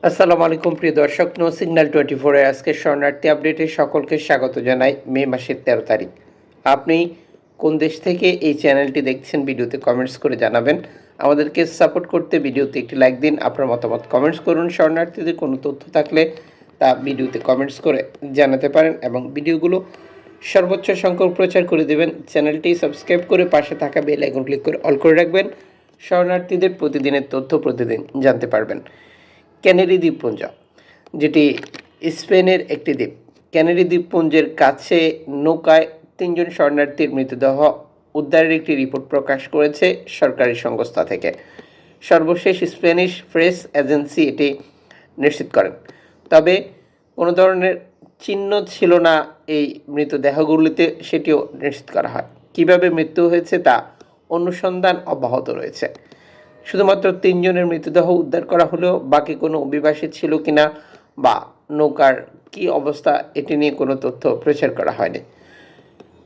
আসসালামু আলাইকুম প্রিয় দর্শক, নো সিগন্যাল 24 এর আজকের শরণার্থী আপডেটে সকলকে স্বাগত জানাই। মে মাসের 13 তারিখ। আপনি কোন দেশ থেকে এই চ্যানেলটি দেখছেন ভিডিওতে কমেন্টস করে জানাবেন। আমাদেরকে সাপোর্ট করতে ভিডিওতে একটি লাইক দিন, আপনার মতামত কমেন্টস করুন। শরণার্থীদের কোনো তথ্য থাকলে তা ভিডিওতে কমেন্টস করে জানাতে পারেন এবং ভিডিওগুলো সর্বোচ্চ সংখ্যক প্রচার করে দেবেন। চ্যানেলটি সাবস্ক্রাইব করে পাশে থাকা বেল আইকন ক্লিক করে অল করে রাখবেন। শরণার্থীদের প্রতিদিনের তথ্য প্রতিদিন জানতে পারবেন। ক্যানারি দ্বীপপুঞ্জ, যেটি স্পেনের একটি দ্বীপ। ক্যানারি দ্বীপপুঞ্জের কাছে নৌকায় 3 জন শরণার্থীর মৃতদেহ উদ্ধারের একটি রিপোর্ট প্রকাশ করেছে সরকারি সংস্থা থেকে। সর্বশেষ স্প্যানিশ প্রেস এজেন্সি এটি নিশ্চিত করেন। তবে কোনো ধরনের চিহ্ন ছিল না এই মৃতদেহগুলিতে, সেটিও নিশ্চিত করা হয়। কীভাবে মৃত্যু হয়েছে তা অনুসন্ধান অব্যাহত রয়েছে। শুধুমাত্র 3 জনের মৃতদেহ উদ্ধার করা হলেও বাকি কোনো অভিবাসী ছিল কিনা বা নৌকার কী অবস্থা এটি নিয়ে কোনো তথ্য প্রচার করা হয়নি।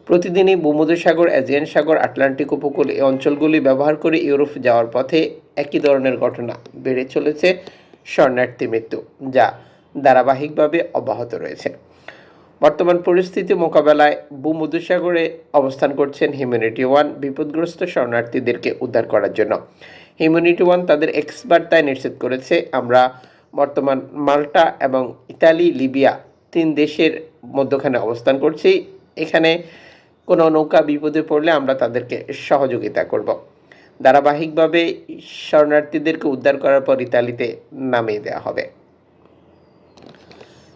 প্রতিদিনই ভূমধ্যসাগর, এজিয়ান সাগর, আটলান্টিক উপকূল এই অঞ্চলগুলি ব্যবহার করে ইউরোপ যাওয়ার পথে একই ধরনের ঘটনা বেড়ে চলেছে। শরণার্থী মৃত্যু, যা ধারাবাহিকভাবে অব্যাহত রয়েছে। বর্তমান পরিস্থিতি মোকাবেলায় ভূমধ্যসাগরে অবস্থান করছেন হিউম্যানিটি ওয়ান বিপদগ্রস্ত শরণার্থীদেরকে উদ্ধার করার জন্য। হিউম্যানিটি ওয়ান তাদের এক্স বার্তায় নিশ্চিত করেছে, আমরা বর্তমান মাল্টা এবং ইতালি, লিবিয়া 3 দেশের মধ্যখানে অবস্থান করছি। এখানে কোনো নৌকা বিপদে পড়লে আমরা তাদেরকে সহযোগিতা করব। ধারাবাহিকভাবে শরণার্থীদেরকে উদ্ধার করার পর ইতালিতে নামিয়ে দেওয়া হবে।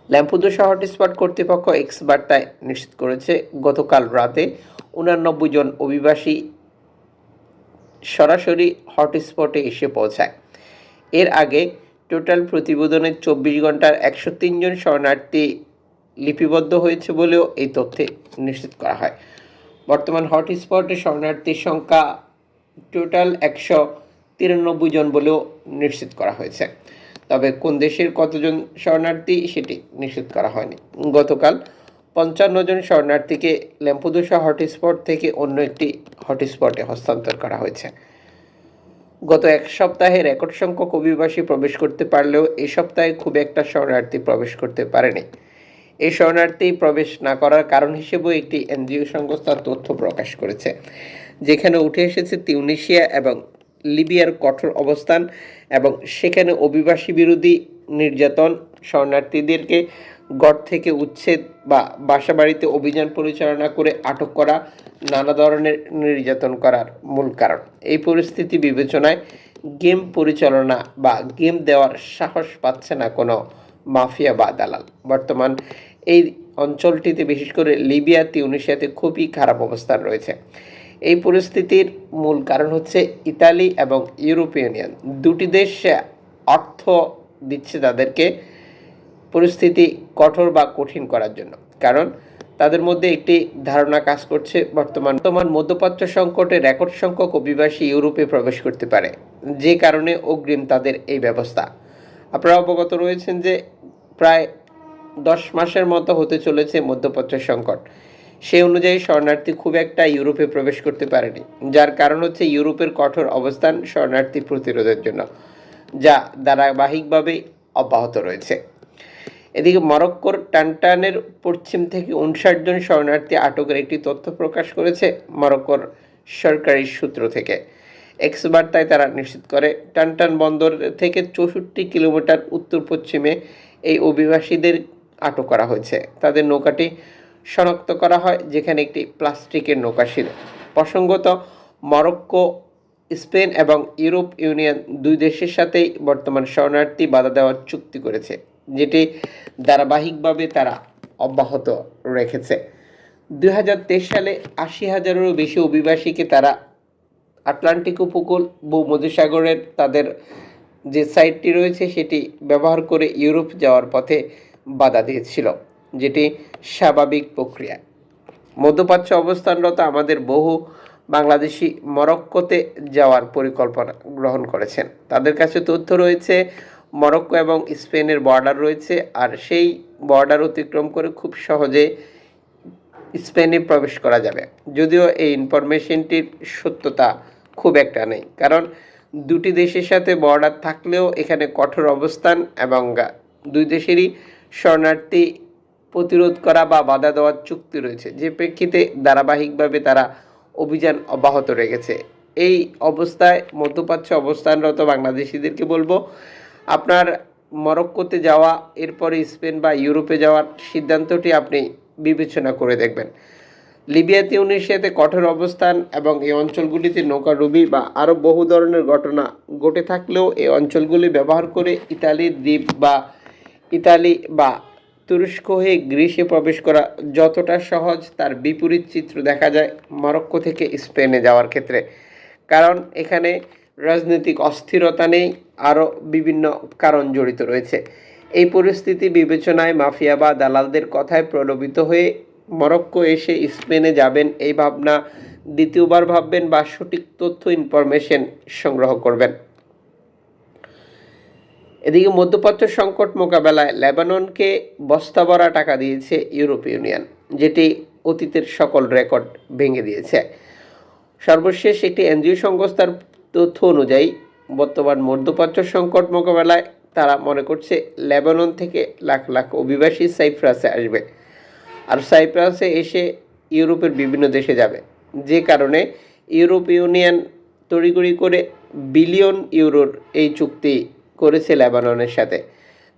ল্যাম্পুদোসা হটস্পট কর্তৃপক্ষ এক্স বার্তায় নিশ্চিত করেছে, গতকাল রাতে 89 জন অভিবাসী সরাসরি হটস্পটে এসে পৌঁছায়। এর আগে টোটাল প্রতিবেদনের 24 ঘন্টার 103 জন শরণার্থী লিপিবদ্ধ হয়েছে বলেও এই তথ্যে নিশ্চিত করা হয়। বর্তমান হটস্পটে শরণার্থীর সংখ্যা টোটাল 193 জন বলেও নিশ্চিত করা হয়েছে। তবে কোন দেশের কতজন শরণার্থী সেটি নিশ্চিত করা হয়নি। গতকাল 55 জন শরণার্থীকে ল্যাম্পুদোসা হটস্পট থেকে অন্য একটি হটস্পটে হস্তান্তর করা হয়েছে। গত এক সপ্তাহে রেকর্ড সংখ্যক অভিবাসী প্রবেশ করতে পারলেও এই সপ্তাহে খুব একটা শরণার্থী প্রবেশ করতে পারেনি। এই শরণার্থী প্রবেশ না করার কারণ হিসেবেও একটি এনজিও সংস্থা তথ্য প্রকাশ করেছে, যেখানে উঠে এসেছে তিউনিসিয়া এবং লিবিয়ার কঠোর অবস্থান এবং সেখানে অভিবাসী বিরোধী নির্যাতন, শরণার্থীদেরকে গড় থেকে উচ্ছেদ বা বাসাবাড়িতে অভিযান পরিচালনা করে আটক করা, নানা ধরনের নির্যাতন করার মূল কারণ। এই পরিস্থিতি বিবেচনায় গেম পরিচালনা বা গেম দেওয়ার সাহস পাচ্ছে না কোনো মাফিয়া বা দালাল। বর্তমান এই অঞ্চলটিতে বিশেষ করে লিবিয়া, তিউনিসিয়াতে খুবই খারাপ অবস্থান রয়েছে। এই পরিস্থিতির মূল কারণ হচ্ছে ইতালি এবং ইউরোপিয়ান ইউনিয়ন দুটি দেশ অর্থ দিচ্ছে তাদেরকে পরিস্থিতি কঠোর বা কঠিন করার জন্য। কারণ তাদের মধ্যে একটি ধারণা কাজ করছে, বর্তমান মধ্যপ্রাচ্য সংকটে রেকর্ড সংখ্যক অভিবাসী ইউরোপে প্রবেশ করতে পারে, যে কারণে অগ্রিম তাদের এই ব্যবস্থা। আপনারা অবগত রয়েছেন যে প্রায় 10 মাসের মতো হতে চলেছে মধ্যপ্রাচ্য সংকট। সেই অনুযায়ী শরণার্থী খুব একটা ইউরোপে প্রবেশ করতে পারেনি, যার কারণ হচ্ছে ইউরোপের কঠোর অবস্থান শরণার্থী প্রতিরোধের জন্য, যা ধারাবাহিকভাবে অব্যাহত রয়েছে। এদিকে মরক্কোর টানটানের পশ্চিম থেকে 59 জন শরণার্থী আটকের একটি তথ্য প্রকাশ করেছে মরক্কোর সরকারি সূত্র থেকে। এক্স বার্তায় তারা নিশ্চিত করে, টানটান বন্দর থেকে 64 কিলোমিটার উত্তর পশ্চিমে এই অভিবাসীদের আটক করা হয়েছে। তাদের নৌকাটি শনাক্ত করা হয়, যেখানে একটি প্লাস্টিকের নৌকা ছিল। প্রসঙ্গত, মরক্কো, স্পেন এবং ইউরোপ ইউনিয়ন দুই দেশের সাথেই বর্তমান শরণার্থী বাধা দেওয়ার চুক্তি করেছে, যেটি ধারাবাহিকভাবে তারা অব্যাহত রেখেছে। 2023 সালে 80,000-এরও বেশি অভিবাসীকে তারা আটলান্টিক উপকূল, ভূমধ্যসাগরের তাদের যে সাইটটি রয়েছে সেটি ব্যবহার করে ইউরোপ যাওয়ার পথে বাধা দিয়েছিল, যেটি স্বাভাবিক প্রক্রিয়া। মধ্যপ্রাচ্যে অবস্থানরত আমাদের বহু বাংলাদেশি মরক্কোতে যাওয়ার পরিকল্পনা গ্রহণ করেছেন। তাদের কাছে তথ্য রয়েছে মরক্কো এবং স্পেনের বর্ডার রয়েছে, আর সেই বর্ডার অতিক্রম করে খুব সহজে স্পেনে প্রবেশ করা যাবে। যদিও এই ইনফরমেশনটির সত্যতা খুব একটা নেই, কারণ দুটি দেশের সাথে বর্ডার থাকলেও এখানে কঠোর অবস্থান এবং দুই দেশেরই শরণার্থী প্রতিরোধ করা বা বাধা দেওয়ার চুক্তি রয়েছে, যে প্রেক্ষিতে ধারাবাহিকভাবে তারা অভিযান অব্যাহত রেখেছে। এই অবস্থায় মধ্যপ্রাচ্যে অবস্থানরত বাংলাদেশিদেরকে বলবো, আপনার মরক্কোতে যাওয়া, এরপরে স্পেন বা ইউরোপে যাওয়ার সিদ্ধান্তটি আপনি বিবেচনা করে দেখবেন। লিবিয়া তিউনিসিয়াতে সাথে কঠোর অবস্থান এবং এই অঞ্চলগুলিতে নৌকাডুবি বা আরও বহু ধরনের ঘটনা ঘটে থাকলেও এই অঞ্চলগুলি ব্যবহার করে ইতালির দ্বীপ বা ইতালি বা তুরস্ক হয়ে গ্রিসে প্রবেশ করা যতটা সহজ, তার বিপরীত চিত্র দেখা যায় মরক্কো থেকে স্পেনে যাওয়ার ক্ষেত্রে। কারণ এখানে রাজনৈতিক অস্থিরতা নেই, আরও বিভিন্ন কারণ জড়িত রয়েছে। এই পরিস্থিতি বিবেচনায় মাফিয়া বা দালালদের কথায় প্রলোভিত হয়ে মরক্কো এসে স্পেনে যাবেন এই ভাবনা দ্বিতীয়বার ভাববেন বা সঠিক তথ্য ইনফরমেশন সংগ্রহ করবেন। এদিকে মধ্যপ্রাচ্য সংকট মোকাবেলায় লেবাননকে বস্তা ভরা টাকা দিয়েছে ইউরোপীয় ইউনিয়ন, যেটি অতীতের সকল রেকর্ড ভেঙে দিয়েছে। সর্বশেষ একটি এনজিও সংস্থার তথ্য অনুযায়ী বর্তমান মধ্যপ্রাচ্য সংকট মোকাবেলায় তারা মনে করছে লেবানন থেকে লাখ লাখ অভিবাসী সাইপ্রাসে আসবে, আর সাইপ্রাসে এসে ইউরোপের বিভিন্ন দেশে যাবে, যে কারণে ইউরোপীয় ইউনিয়ন তড়িঘড়ি করে বিলিয়ন ইউরোর এই চুক্তি করেছে লেবাননের সাথে।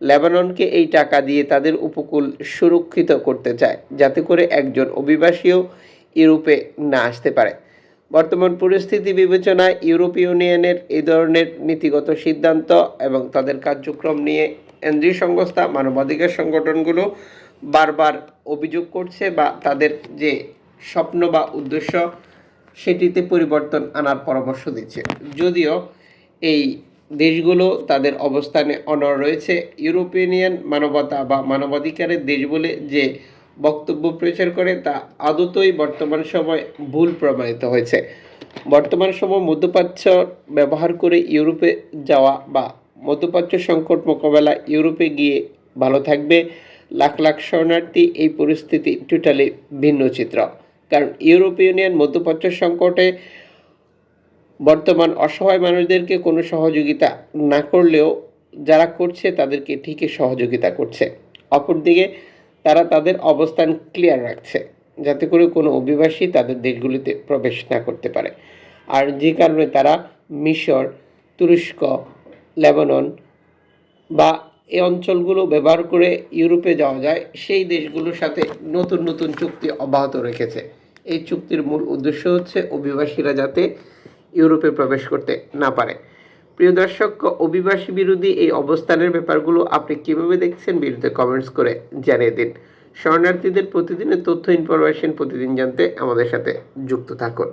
লেবাননকে এই টাকা দিয়ে তাদের উপকূল সুরক্ষিত করতে চায়, যাতে করে একজন অভিবাসীও ইউরোপে না আসতে পারে। বর্তমান পরিস্থিতি বিবেচনায় ইউরোপীয় ইউনিয়নের এই ধরনের নীতিগত সিদ্ধান্ত এবং তাদের কার্যক্রম নিয়ে এনজিও সংস্থা, মানবাধিকার সংগঠনগুলো বারবার অভিযোগ করছে বা তাদের যে স্বপ্ন বা উদ্দেশ্য সেটিতে পরিবর্তন আনার পরামর্শ দিচ্ছে। যদিও এই দেশগুলো তাদের অবস্থানে অনড় রয়েছে, ইউরোপীয় ইউনিয়ন মানবতা বা মানবাধিকারের দেশ বলে যে বক্তব্য প্রচার করে তা আদতই বর্তমান সময় ভুল প্রমাণিত হয়েছে। বর্তমান সময় মধ্যপ্রাচ্য ব্যবহার করে ইউরোপে যাওয়া বা মধ্যপ্রাচ্য সংকট মোকাবেলা ইউরোপে গিয়ে ভালো থাকবে লাখ লাখ শরণার্থী, এই পরিস্থিতি টোটালি ভিন্ন চিত্র। কারণ ইউরোপীয় ইউনিয়ন মধ্যপ্রাচ্য সংকটে বর্তমান অসহায় মানুষদেরকে কোনো সহযোগিতা না করলেও যারা করছে তাদেরকে ঠিকই সহযোগিতা করছে। অপরদিকে তারা তাদের অবস্থান ক্লিয়ার রাখছে, যাতে করে কোনো অভিবাসী তাদের দেশগুলিতে প্রবেশ না করতে পারে। আর যে কারণে তারা মিশর, তুরস্ক, লেবানন বা এই অঞ্চলগুলো ব্যবহার করে ইউরোপে যাওয়া যায়, সেই দেশগুলোর সাথে নতুন নতুন চুক্তি অব্যাহত রেখেছে। এই চুক্তির মূল উদ্দেশ্য হচ্ছে অভিবাসীরা যাতে ইউরোপে প্রবেশ করতে না পারে। প্রিয় দর্শক, অভিবাসী বিরোধী এই অবস্থানের ব্যাপারগুলো আপনি কীভাবে দেখছেন ভিডিওতে কমেন্টস করে জানিয়ে দিন। শরণার্থীদের প্রতিদিনের তথ্য ইনফরমেশন প্রতিদিন জানতে আমাদের সাথে যুক্ত থাকুন।